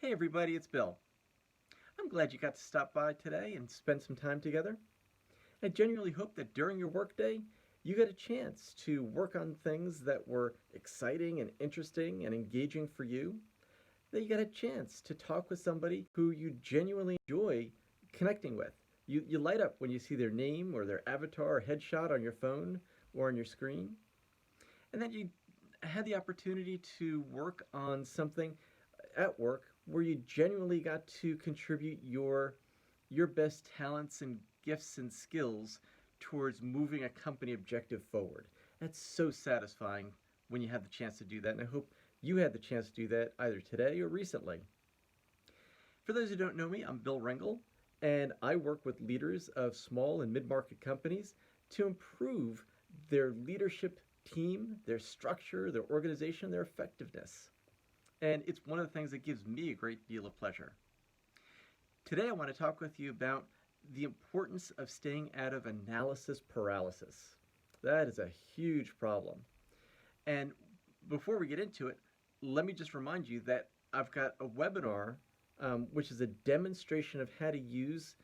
Hey everybody, it's Bill. I'm glad you got to stop by today and spend some time together. I genuinely hope that during your workday, you got a chance to work on things that were exciting and interesting and engaging for you, that you got a chance to talk with somebody who you genuinely enjoy connecting with. You light up when you see their name or their avatar or headshot on your phone or on your screen, and that you had the opportunity to work on something at work where you genuinely got to contribute your best talents and gifts and skills towards moving a company objective forward. That's so satisfying when you have the chance to do that, and I hope you had the chance to do that either today or recently. For those who don't know me, I'm Bill Ringel, and I work with leaders of small and mid-market companies to improve their leadership team, their structure, their organization, their effectiveness. And it's one of the things that gives me a great deal of pleasure. Today I want to talk with you about the importance of staying out of analysis paralysis. That is a huge problem. And before we get into it, let me just remind you that I've got a webinar which is a demonstration of how to use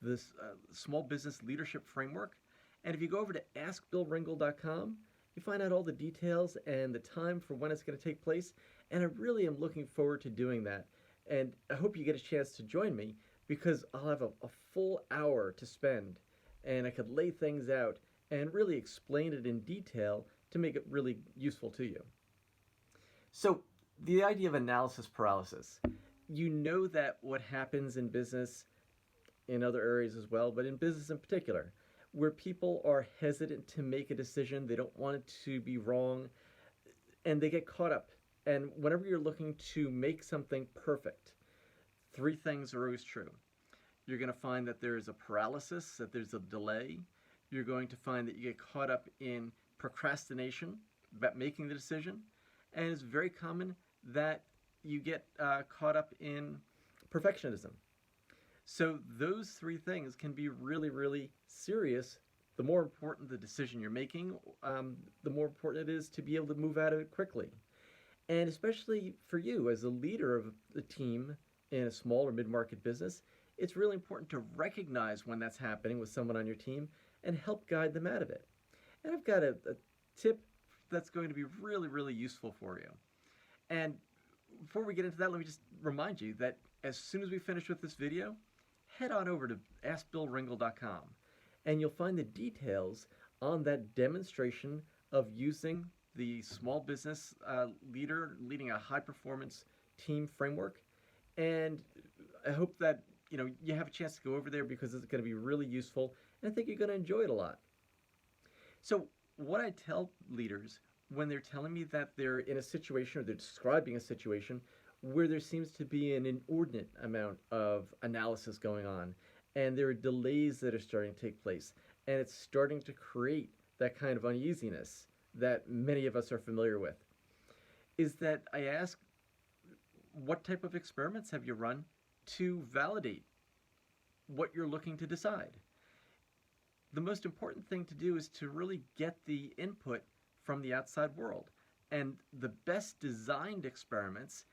this small business leadership framework. And if you go over to askbillringle.com, you find out all the details and the time for when it's going to take place. And I really am looking forward to doing that. And I hope you get a chance to join me because I'll have a full hour to spend and I could lay things out and really explain it in detail to make it really useful to you. So the idea of analysis paralysis, you know that what happens in business, in other areas as well, but in business in particular, where people are hesitant to make a decision, they don't want it to be wrong, and they get caught up. And whenever you're looking to make something perfect, three things are always true. You're going to find that there is a paralysis, that there's a delay. You're going to find that you get caught up in procrastination about making the decision. And it's very common that you get caught up in perfectionism. So those three things can be really, really serious. The more important the decision you're making, the more important it is to be able to move out of it quickly. And especially for you as a leader of a team in a small or mid-market business, it's really important to recognize when that's happening with someone on your team and help guide them out of it. And I've got a tip that's going to be really, really useful for you. And before we get into that, let me just remind you that as soon as we finish with this video, head on over to askbillringle.com and you'll find the details on that demonstration of using the small business leader leading a high-performance team framework. And I hope that you have a chance to go over there because it's going to be really useful, and I think you're going to enjoy it a lot. So what I tell leaders when they're telling me that they're in a situation or they're describing a situation where there seems to be an inordinate amount of analysis going on, and there are delays that are starting to take place, and it's starting to create that kind of uneasiness that many of us are familiar with, is that I ask, what type of experiments have you run to validate what you're looking to decide? The most important thing to do is to really get the input from the outside world. And the best designed experiments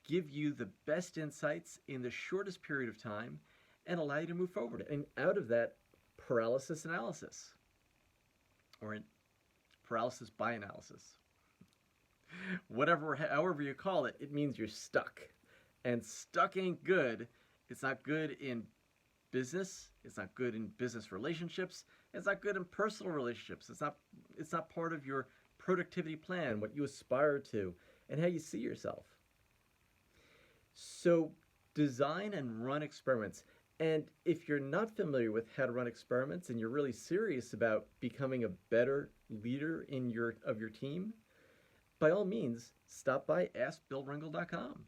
give you the best insights in the shortest period of time and allow you to move forward. And out of that, paralysis analysis, or paralysis by analysis. However you call it, it means you're stuck. And stuck ain't good. It's not good in business. It's not good in business relationships. It's not good in personal relationships. It's not part of your productivity plan, what you aspire to, and how you see yourself. So design and run experiments. And if you're not familiar with how to run experiments and you're really serious about becoming a better leader of your team, by all means, stop by askbillringle.com.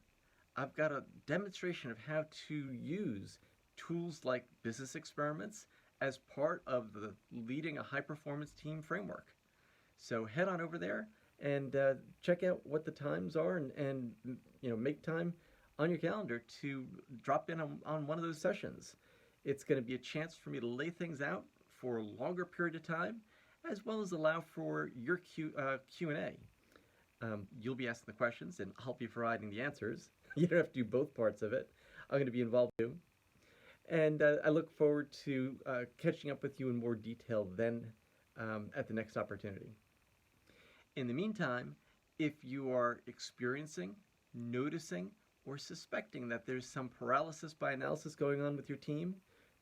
I've got a demonstration of how to use tools like business experiments as part of the leading a high-performance team framework. So head on over there and check out what the times are and make time on your calendar to drop in on one of those sessions. It's going to be a chance for me to lay things out for a longer period of time, as well as allow for your Q&A. You'll be asking the questions, and I'll be providing the answers. You don't have to do both parts of it. I'm going to be involved too. And I look forward to catching up with you in more detail then at the next opportunity. In the meantime, if you are experiencing, noticing, or suspecting that there's some paralysis by analysis going on with your team,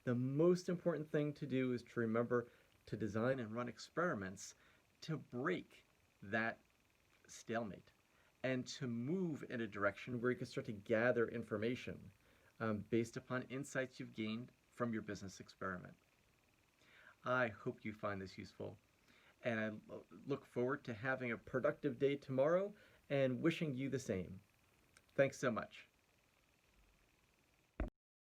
the most important thing to do is to remember to design and run experiments to break that stalemate and to move in a direction where you can start to gather information based upon insights you've gained from your business experiment. I hope you find this useful, and I look forward to having a productive day tomorrow and wishing you the same. Thanks so much.